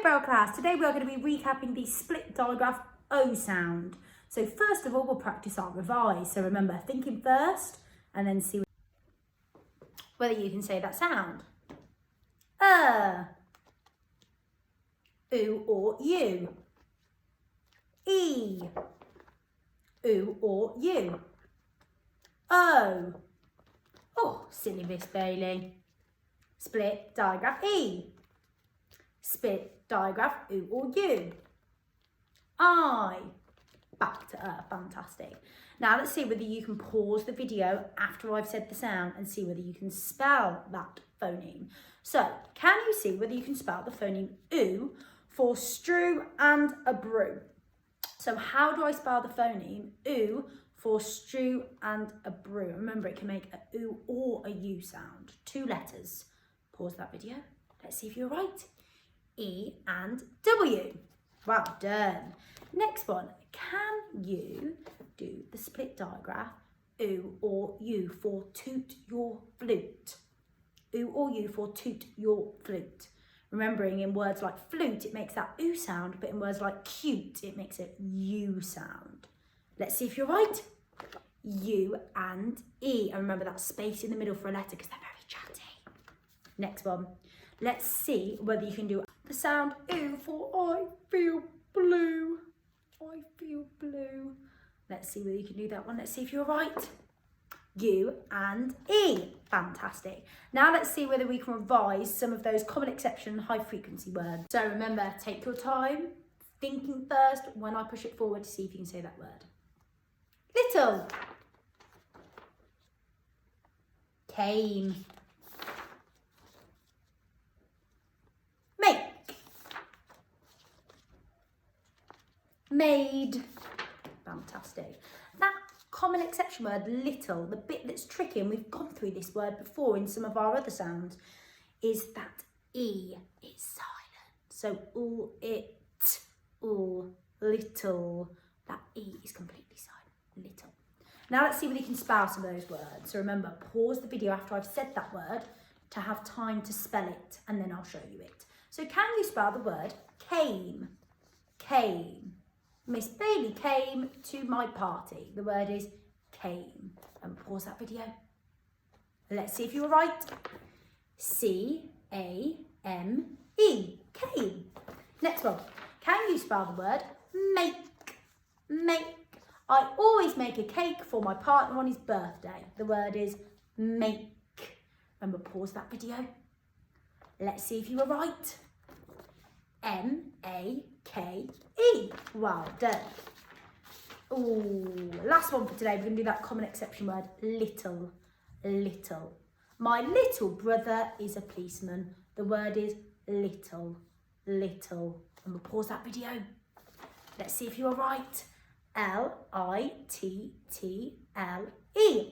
Hello Braille class, today we are going to be recapping the split digraph O sound. So first of all we'll practice our revise. So remember, thinking first and then see whether you can say that sound. Oo or U. E. Oo or U. O. Oh, silly Miss Bailey. Split digraph E. Split digraph oo or U. I. Back to fantastic. Now let's see whether you can pause the video after I've said the sound and see whether you can spell that phoneme. So, can you see whether you can spell the phoneme oo for strew and a brew? So how do I spell the phoneme oo for strew and a brew? Remember, it can make a oo or a U sound. 2 letters. Pause that video. Let's see if you're right. E and W. Well done. Next one. Can you do the split digraph oo or U for toot your flute? Oo or U for toot your flute. Remembering in words like flute, it makes that oo sound, but in words like cute, it makes it U sound. Let's see if you're right. U and E. And remember that space in the middle for a letter because they're very chatty. Next one. Let's see whether you can do the sound oo for I feel blue. I feel blue. Let's see whether you can do that one. Let's see if you're right. U and E. Fantastic. Now let's see whether we can revise some of those common exception high frequency words. So remember, take your time, thinking first when I push it forward to see if you can say that word. Little. Came. Make. Made. Fantastic. That common exception word, little, the bit that's tricky, and we've gone through this word before in some of our other sounds, is that E is silent. So all it, all little, that E is completely silent, little. Now let's see whether you can spell some of those words. So remember, pause the video after I've said that word to have time to spell it, and then I'll show you it. So can you spell the word came? Came. Miss Bailey came to my party. The word is came. And pause that video. Let's see if you were right. C-A-M-E. Came. Next one. Can you spell the word make? Make. I always make a cake for my partner on his birthday. The word is make. Remember, pause that video. Let's see if you were right. M-A-K-E. Well done. Ooh, last one for today. We're going to do that common exception word, little. Little. My little brother is a policeman. The word is little. Little. And we'll pause that video. Let's see if you are right. L-I-T-T-L-E.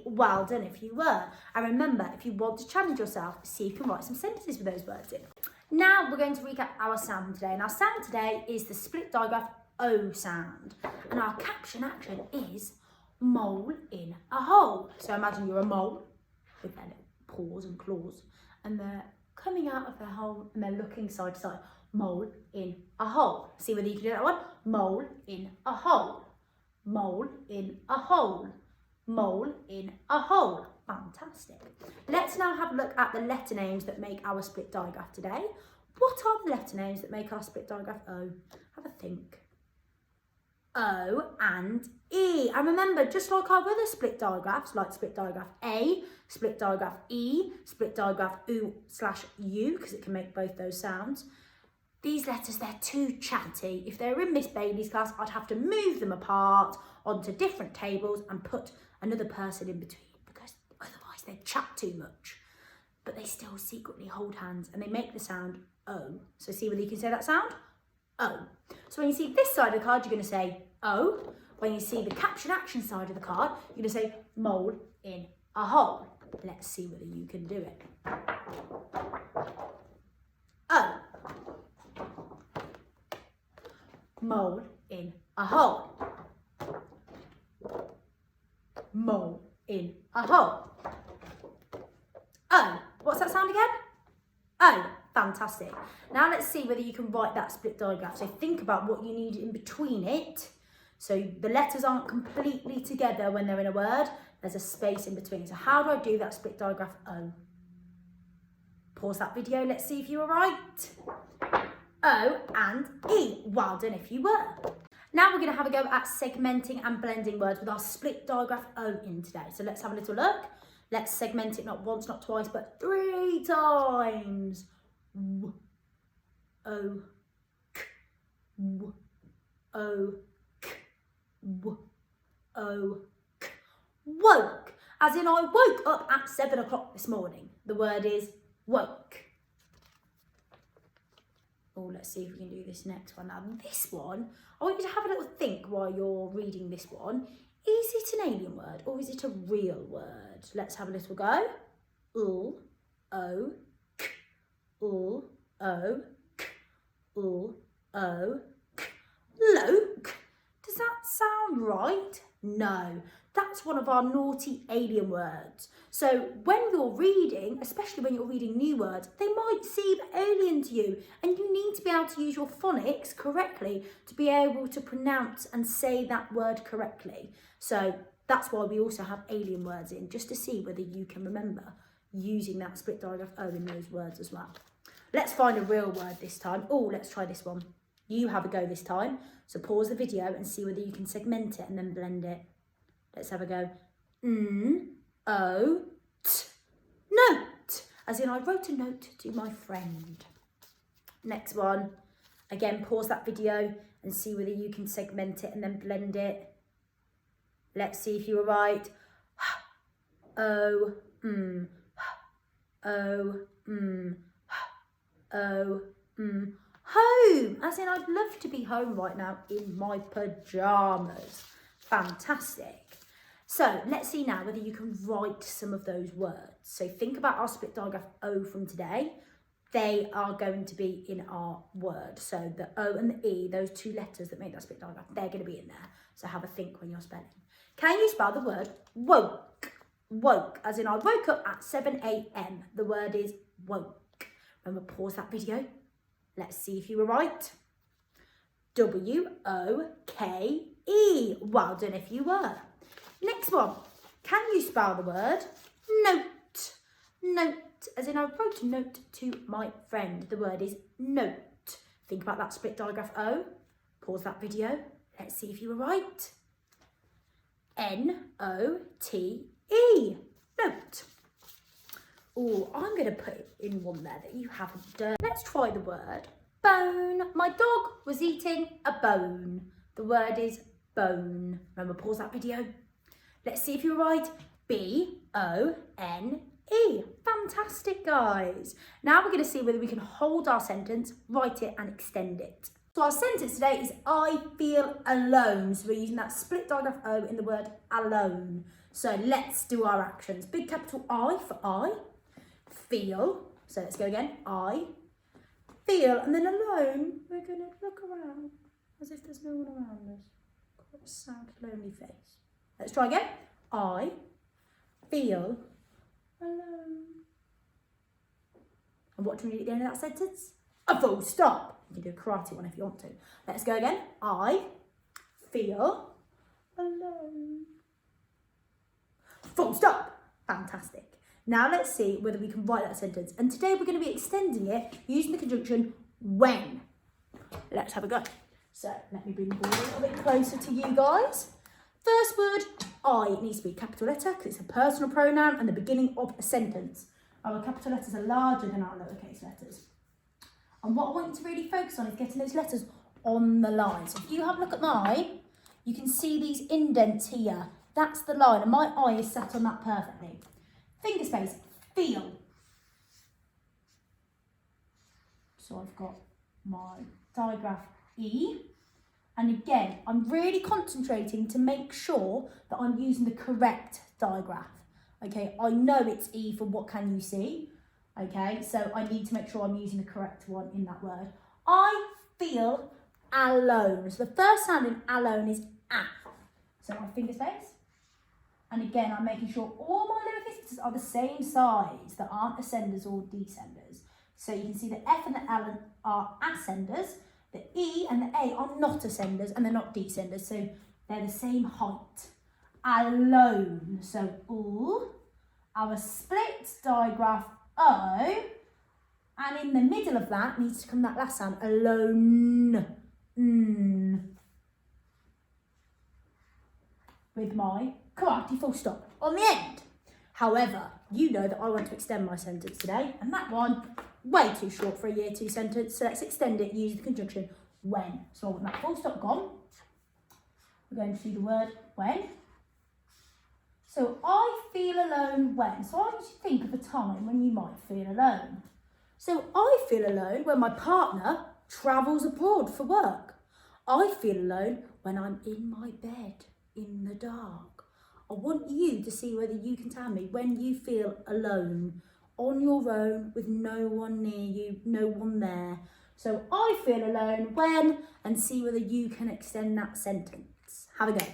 Well done if you were. And remember, if you want to challenge yourself, see if you can write some sentences with those words in. Now we're going to recap our sound today. And our sound today is the split digraph O sound. And our caption action is mole in a hole. So imagine you're a mole with their little paws and claws. And they're coming out of their hole and they're looking side to side. Mole in a hole. See whether you can do that one. Mole in a hole. Mole in a hole. Mole in a hole. Fantastic. Let's now have a look at the letter names that make our split digraph today. What are the letter names that make our split digraph O? Have a think. O and E. And remember, just like our other split digraphs, like split digraph A, split digraph E, split digraph oo/U, because it can make both those sounds, these letters, they're too chatty. If they were in Miss Bailey's class, I'd have to move them apart onto different tables and put another person in between, because otherwise they chat too much. But they still secretly hold hands and they make the sound O. So see whether you can say that sound? O. So when you see this side of the card, you're going to say O. When you see the caption action side of the card, you're going to say mole in a hole. Let's see whether you can do it. O. Mole in a hole. Mole in a hole. O. What's that sound again? O. Fantastic. Fantastic. Now let's see whether you can write that split digraph. So think about what you need in between it. So the letters aren't completely together when they're in a word. There's a space in between. So how do I do that split digraph O? Pause that video. Let's see if you were right. O and E. Well done if you were. Now we're going to have a go at segmenting and blending words with our split digraph O in today. So let's have a little look. Let's segment it not once, not twice, but 3 times. W, O, K, W, O, K, W, O, K. Woke, as in I woke up at 7 o'clock this morning. The word is woke. Oh, let's see if we can do this next one. Now this one, I want you to have a little think while you're reading this one. Is it an alien word or is it a real word? Let's have a little go. O, K, O, K, O, K. Loke. Does that sound right? No. That's one of our naughty alien words. So when you're reading, especially when you're reading new words, they might seem alien to you and you need to be able to use your phonics correctly to be able to pronounce and say that word correctly. So that's why we also have alien words in, just to see whether you can remember using that split digraph O in those words as well. Let's find a real word this time. Oh, let's try this one. You have a go this time. So pause the video and see whether you can segment it and then blend it. Let's have a go. O, T. Note. As in I wrote a note to my friend. Next one. Again, pause that video and see whether you can segment it and then blend it. Let's see if you were right. O, O, O, home. As in I'd love to be home right now in my pyjamas. Fantastic. So let's see now whether you can write some of those words. So think about our split digraph O from today. They are going to be in our word. So the O and the E, those 2 letters that make that split digraph, they're going to be in there. So have a think when you're spelling. Can you spell the word woke? Woke, as in I woke up at 7 a.m. The word is woke. Remember, pause that video. Let's see if you were right. W-O-K-E. Well done if you were. Next one. Can you spell the word note? Note, as in I wrote a note to my friend. The word is note. Think about that split digraph O. Pause that video. Let's see if you were right. N-O-T-E. Note. Oh, I'm going to put in one there that you haven't done. Let's try the word bone. My dog was eating a bone. The word is bone. Remember, pause that video. Let's see if you're right. B-O-N-E. Fantastic, guys. Now we're going to see whether we can hold our sentence, write it and extend it. So our sentence today is I feel alone. So we're using that split digraph O in the word alone. So let's do our actions. Big capital I for I. Feel. So let's go again. I feel. And then alone, we're going to look around as if there's no one around us. Quite a sad, lonely face. Let's try again. I feel alone. And what do we need at the end of that sentence? A full stop. You can do a karate one if you want to. Let's go again. I feel alone. Full stop. Fantastic. Now let's see whether we can write that sentence. And today we're going to be extending it using the conjunction when. Let's have a go. So let me bring the board a little bit closer to you guys. First word, I. It needs to be a capital letter because it's a personal pronoun and the beginning of a sentence. Our capital letters are larger than our lowercase letters. And what I want you to really focus on is getting those letters on the line. So if you have a look at mine, you can see these indents here. That's the line, and my eye is sat on that perfectly. Finger space, feel. So I've got my digraph E. And again, I'm really concentrating to make sure that I'm using the correct digraph. Okay, I know it's E for what can you see. Okay, so I need to make sure I'm using the correct one in that word. I feel alone. So the first sound in alone is A. So my finger space. And again, I'm making sure all my lowercase letters are the same size. That aren't ascenders or descenders. So you can see the F and the L are ascenders, the E and the A are not ascenders, and they're not descenders, so they're the same height. Alone, so O, our split digraph O, and in the middle of that needs to come that last sound, alone, with my karate full stop on the end. However, you know that I want to extend my sentence today, and that one, way too short for a year 2 sentence, so let's extend it using the conjunction when. So with that full stop gone, we're going to do the word when. So I feel alone when. So I want you to think of a time when you might feel alone. So I feel alone when my partner travels abroad for work. I feel alone when I'm in my bed in the dark. I want you to see whether you can tell me when you feel alone, on your own, with no one near you, no one there. So I feel alone when, and see whether you can extend that sentence. Have a go.